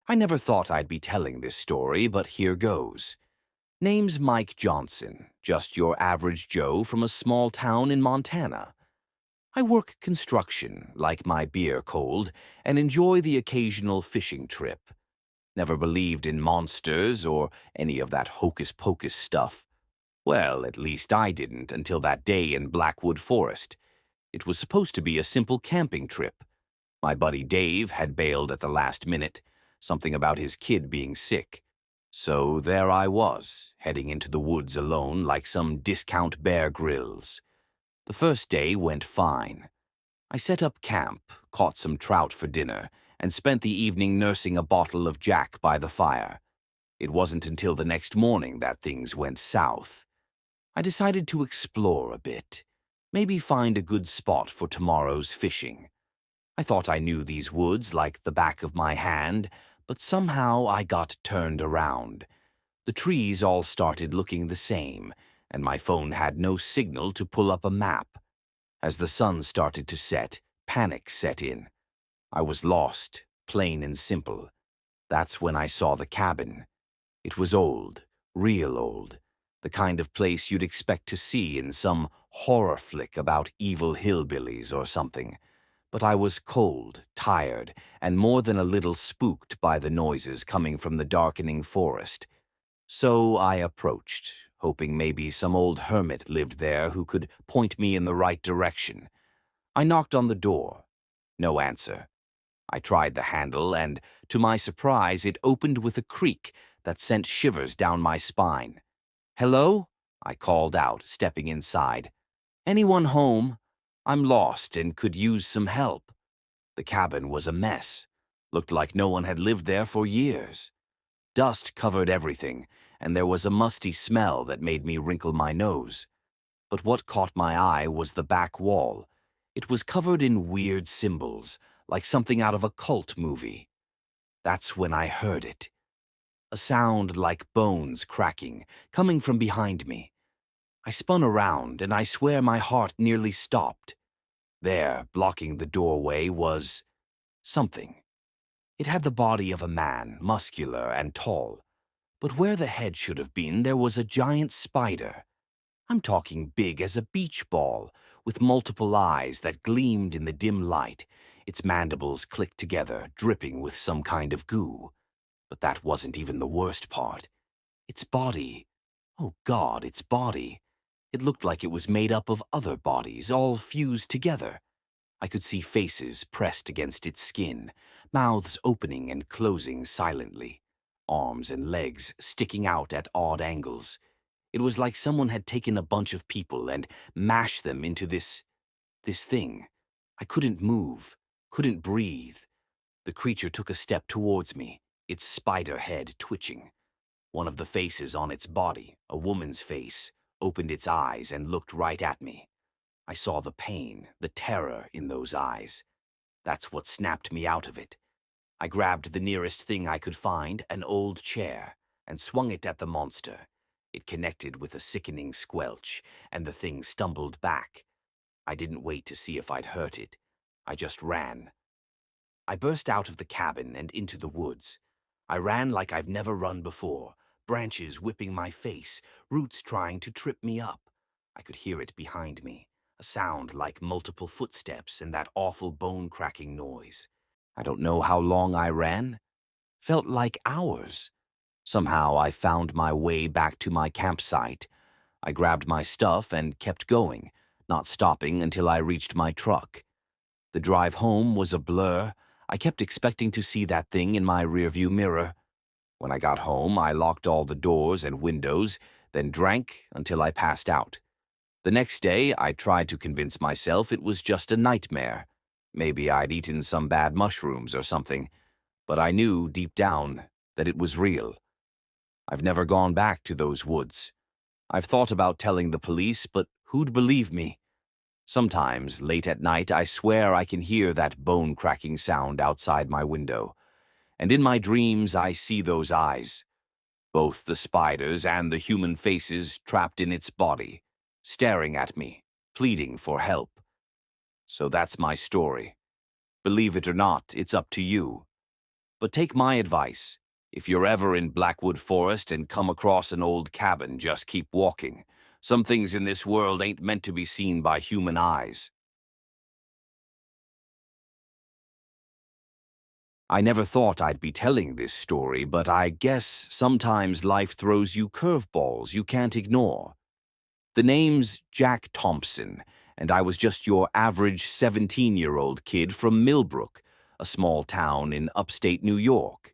I never thought I'd be telling this story, but here goes. Name's Mike Johnson, just your average Joe from a small town in Montana. I work construction, like my beer cold, and enjoy the occasional fishing trip. Never believed in monsters or any of that hocus-pocus stuff. Well, at least I didn't until that day in Blackwood Forest. It was supposed to be a simple camping trip. My buddy Dave had bailed at the last minute, something about his kid being sick. So there I was, heading into the woods alone like some discount Bear Grylls. The first day went fine. I set up camp, caught some trout for dinner, and spent the evening nursing a bottle of Jack by the fire. It wasn't until the next morning that things went south. I decided to explore a bit, maybe find a good spot for tomorrow's fishing. I thought I knew these woods like the back of my hand, but somehow I got turned around. The trees all started looking the same, and my phone had no signal to pull up a map. As the sun started to set, panic set in. I was lost, plain and simple. That's when I saw the cabin. It was old, real old, the kind of place you'd expect to see in some horror flick about evil hillbillies or something. But I was cold, tired, and more than a little spooked by the noises coming from the darkening forest. So I approached, hoping maybe some old hermit lived there who could point me in the right direction. I knocked on the door. No answer. I tried the handle, and, to my surprise, it opened with a creak that sent shivers down my spine. "Hello?" I called out, stepping inside. "Anyone home? I'm lost and could use some help." The cabin was a mess. Looked like no one had lived there for years. Dust covered everything, and there was a musty smell that made me wrinkle my nose. But what caught my eye was the back wall. It was covered in weird symbols, like something out of a cult movie. That's when I heard it. A sound like bones cracking, coming from behind me. I spun around, and I swear my heart nearly stopped. There, blocking the doorway, was something. It had the body of a man, muscular and tall. But where the head should have been, there was a giant spider. I'm talking big as a beach ball, with multiple eyes that gleamed in the dim light. Its mandibles clicked together, dripping with some kind of goo. But that wasn't even the worst part. Its body. Oh God, its body. It looked like it was made up of other bodies, all fused together. I could see faces pressed against its skin, mouths opening and closing silently, arms and legs sticking out at odd angles. It was like someone had taken a bunch of people and mashed them into this thing. I couldn't move, couldn't breathe. The creature took a step towards me, its spider head twitching. One of the faces on its body, a woman's face, opened its eyes and looked right at me. I saw the pain, the terror in those eyes. That's what snapped me out of it. I grabbed the nearest thing I could find, an old chair, and swung it at the monster. It connected with a sickening squelch, and the thing stumbled back. I didn't wait to see if I'd hurt it. I just ran. I burst out of the cabin and into the woods. I ran like I've never run before, branches whipping my face, roots trying to trip me up. I could hear it behind me, a sound like multiple footsteps and that awful bone-cracking noise. I don't know how long I ran. Felt like hours. Somehow I found my way back to my campsite. I grabbed my stuff and kept going, not stopping until I reached my truck. The drive home was a blur. I kept expecting to see that thing in my rearview mirror. When I got home, I locked all the doors and windows, then drank until I passed out. The next day, I tried to convince myself it was just a nightmare. Maybe I'd eaten some bad mushrooms or something, but I knew deep down that it was real. I've never gone back to those woods. I've thought about telling the police, but who'd believe me? Sometimes, late at night, I swear I can hear that bone-cracking sound outside my window. And in my dreams, I see those eyes. Both the spider's and the human faces trapped in its body, staring at me, pleading for help. So that's my story. Believe it or not, it's up to you. But take my advice. If you're ever in Blackwood Forest and come across an old cabin, just keep walking. Some things in this world ain't meant to be seen by human eyes. I never thought I'd be telling this story, but I guess sometimes life throws you curveballs you can't ignore. The name's Jack Thompson, and I was just your average 17-year-old kid from Millbrook, a small town in upstate New York.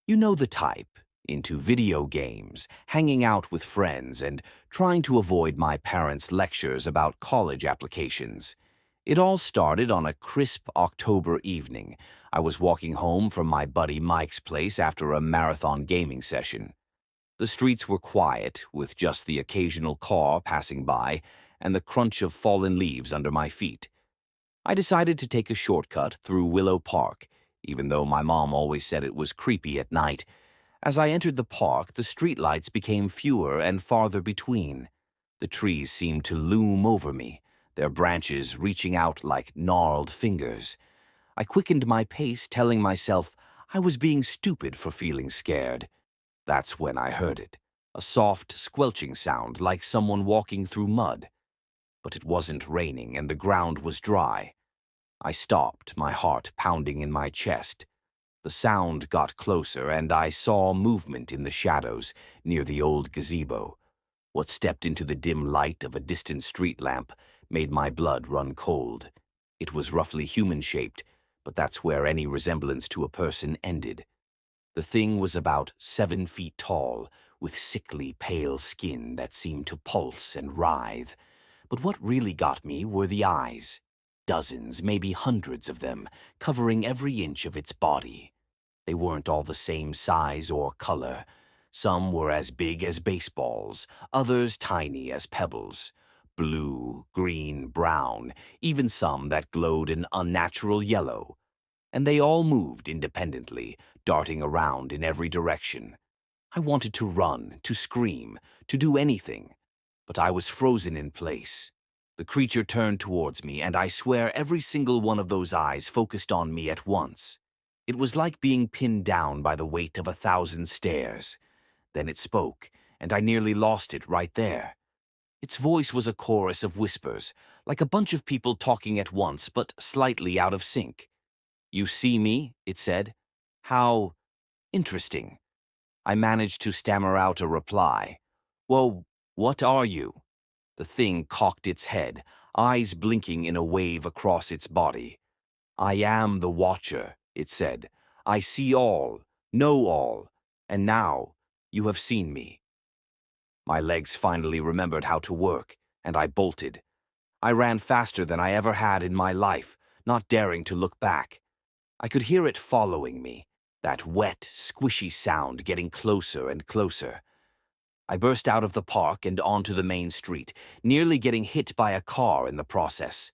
You know the type, into video games, hanging out with friends, and trying to avoid my parents' lectures about college applications. It all started on a crisp October evening. I was walking home from my buddy Mike's place after a marathon gaming session. The streets were quiet, with just the occasional car passing by and the crunch of fallen leaves under my feet. I decided to take a shortcut through Willow Park, even though my mom always said it was creepy at night. As I entered the park, the streetlights became fewer and farther between. The trees seemed to loom over me, their branches reaching out like gnarled fingers. I quickened my pace, telling myself I was being stupid for feeling scared. That's when I heard it, a soft, squelching sound like someone walking through mud. But it wasn't raining and the ground was dry. I stopped, my heart pounding in my chest. The sound got closer and I saw movement in the shadows near the old gazebo. What stepped into the dim light of a distant street lamp made my blood run cold. It was roughly human-shaped, but that's where any resemblance to a person ended. The thing was about 7 feet tall, with sickly pale skin that seemed to pulse and writhe. But what really got me were the eyes. Dozens, maybe hundreds of them, covering every inch of its body. They weren't all the same size or color. Some were as big as baseballs, others tiny as pebbles. Blue, green, brown, even some that glowed an unnatural yellow. And they all moved independently, darting around in every direction. I wanted to run, to scream, to do anything, but I was frozen in place. The creature turned towards me, and I swear every single one of those eyes focused on me at once. It was like being pinned down by the weight of 1,000 stares. Then it spoke, and I nearly lost it right there. Its voice was a chorus of whispers, like a bunch of people talking at once, but slightly out of sync. "You see me?" it said. "How interesting." I managed to stammer out a reply. "Well, what are you?" The thing cocked its head, eyes blinking in a wave across its body. "I am the Watcher," it said. "I see all, know all, and now you have seen me." My legs finally remembered how to work, and I bolted. I ran faster than I ever had in my life, not daring to look back. I could hear it following me, that wet, squishy sound getting closer and closer. I burst out of the park and onto the main street, nearly getting hit by a car in the process.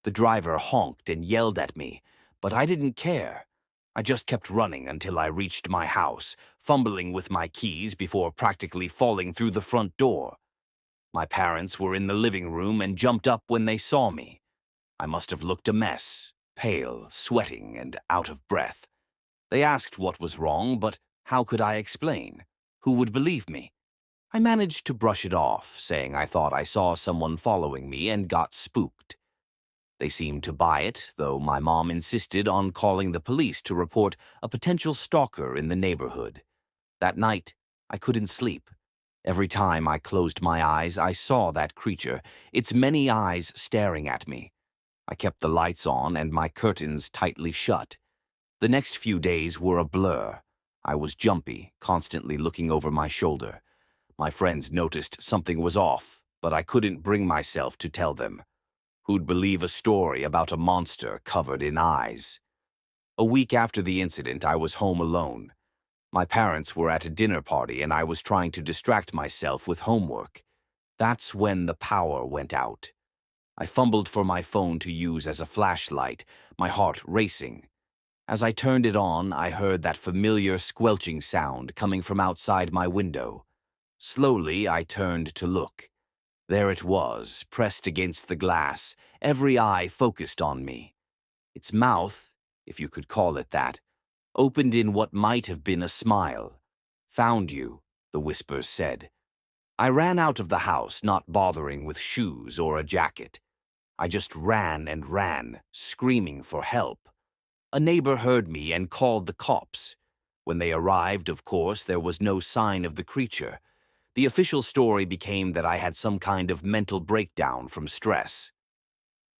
The driver honked and yelled at me, but I didn't care. I just kept running until I reached my house, fumbling with my keys before practically falling through the front door. My parents were in the living room and jumped up when they saw me. I must have looked a mess, pale, sweating, and out of breath. They asked what was wrong, but how could I explain? Who would believe me? I managed to brush it off, saying I thought I saw someone following me and got spooked. They seemed to buy it, though my mom insisted on calling the police to report a potential stalker in the neighborhood. That night, I couldn't sleep. Every time I closed my eyes, I saw that creature, its many eyes staring at me. I kept the lights on and my curtains tightly shut. The next few days were a blur. I was jumpy, constantly looking over my shoulder. My friends noticed something was off, but I couldn't bring myself to tell them. Who'd believe a story about a monster covered in eyes? A week after the incident, I was home alone. My parents were at a dinner party and I was trying to distract myself with homework. That's when the power went out. I fumbled for my phone to use as a flashlight, my heart racing. As I turned it on, I heard that familiar squelching sound coming from outside my window. Slowly, I turned to look. There it was, pressed against the glass, every eye focused on me. Its mouth, if you could call it that, opened in what might have been a smile. "Found you," the whispers said. I ran out of the house, not bothering with shoes or a jacket. I just ran and ran, screaming for help. A neighbor heard me and called the cops. When they arrived, of course, there was no sign of the creature. The official story became that I had some kind of mental breakdown from stress.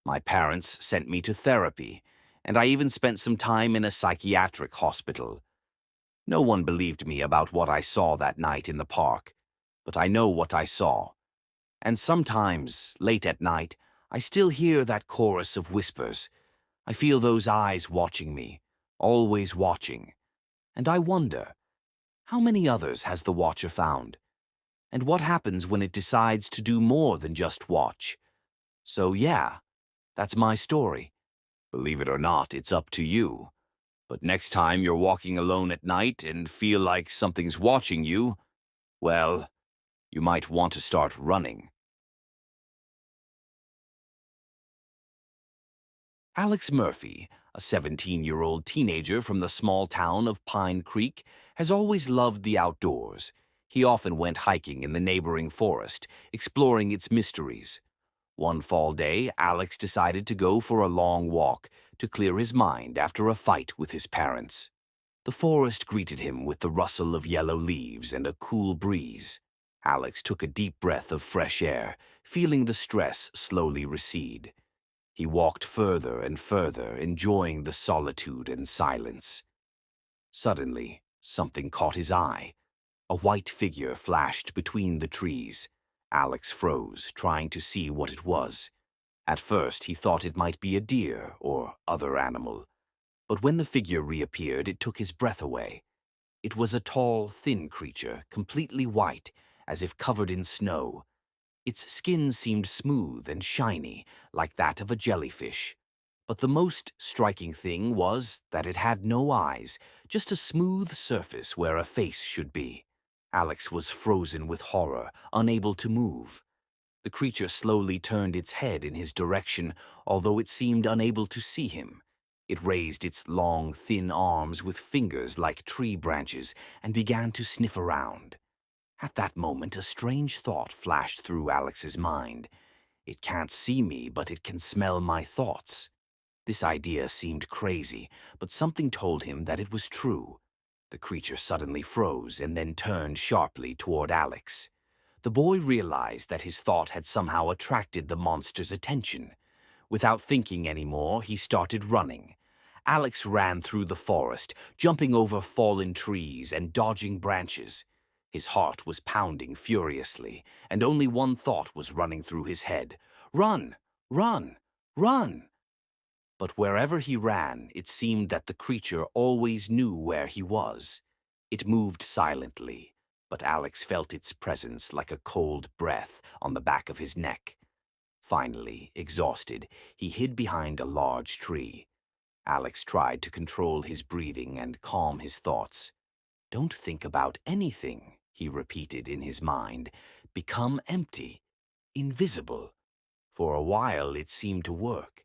My parents sent me to therapy, and I even spent some time in a psychiatric hospital. No one believed me about what I saw that night in the park, but I know what I saw. And sometimes, late at night, I still hear that chorus of whispers. I feel those eyes watching me, always watching. And I wonder, how many others has the watcher found? And what happens when it decides to do more than just watch? So yeah, that's my story. Believe it or not, it's up to you. But next time you're walking alone at night and feel like something's watching you, well, you might want to start running. Alex Murphy, a 17-year-old teenager from the small town of Pine Creek, has always loved the outdoors. He often went hiking in the neighboring forest, exploring its mysteries. One fall day, Alex decided to go for a long walk to clear his mind after a fight with his parents. The forest greeted him with the rustle of yellow leaves and a cool breeze. Alex took a deep breath of fresh air, feeling the stress slowly recede. He walked further and further, enjoying the solitude and silence. Suddenly, something caught his eye. A white figure flashed between the trees. Alex froze, trying to see what it was. At first, he thought it might be a deer or other animal. But when the figure reappeared, it took his breath away. It was a tall, thin creature, completely white, as if covered in snow. Its skin seemed smooth and shiny, like that of a jellyfish. But the most striking thing was that it had no eyes, just a smooth surface where a face should be. Alex was frozen with horror, unable to move. The creature slowly turned its head in his direction, although it seemed unable to see him. It raised its long, thin arms with fingers like tree branches and began to sniff around. At that moment, a strange thought flashed through Alex's mind. It can't see me, but it can smell my thoughts. This idea seemed crazy, but something told him that it was true. The creature suddenly froze and then turned sharply toward Alex. The boy realized that his thought had somehow attracted the monster's attention. Without thinking anymore, he started running. Alex ran through the forest, jumping over fallen trees and dodging branches. His heart was pounding furiously, and only one thought was running through his head. Run! Run! Run! But wherever he ran, it seemed that the creature always knew where he was. It moved silently, but Alex felt its presence like a cold breath on the back of his neck. Finally, exhausted, he hid behind a large tree. Alex tried to control his breathing and calm his thoughts. "Don't think about anything," he repeated in his mind. "Become empty, invisible." For a while it seemed to work.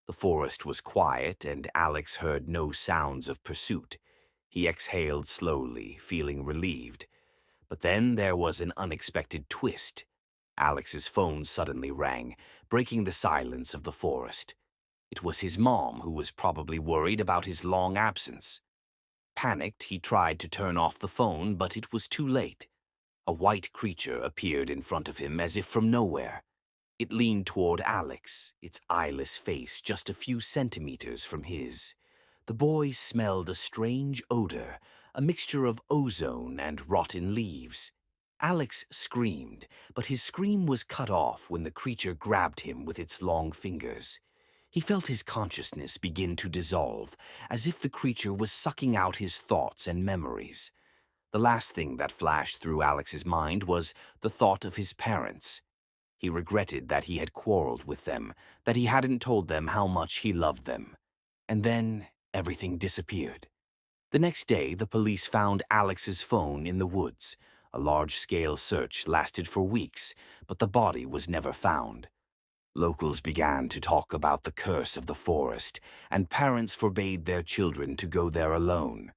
The forest was quiet and Alex heard no sounds of pursuit. He exhaled slowly, feeling relieved. But then there was an unexpected twist. Alex's phone suddenly rang, breaking the silence of the forest. It was his mom, who was probably worried about his long absence. Panicked, he tried to turn off the phone, but it was too late. A white creature appeared in front of him as if from nowhere. It leaned toward Alex, its eyeless face just a few centimeters from his. The boy smelled a strange odor, a mixture of ozone and rotten leaves. Alex screamed, but his scream was cut off when the creature grabbed him with its long fingers. He felt his consciousness begin to dissolve, as if the creature was sucking out his thoughts and memories. The last thing that flashed through Alex's mind was the thought of his parents. He regretted that he had quarreled with them, that he hadn't told them how much he loved them. And then everything disappeared. The next day, the police found Alex's phone in the woods. A large-scale search lasted for weeks, but the body was never found. Locals began to talk about the curse of the forest, and parents forbade their children to go there alone.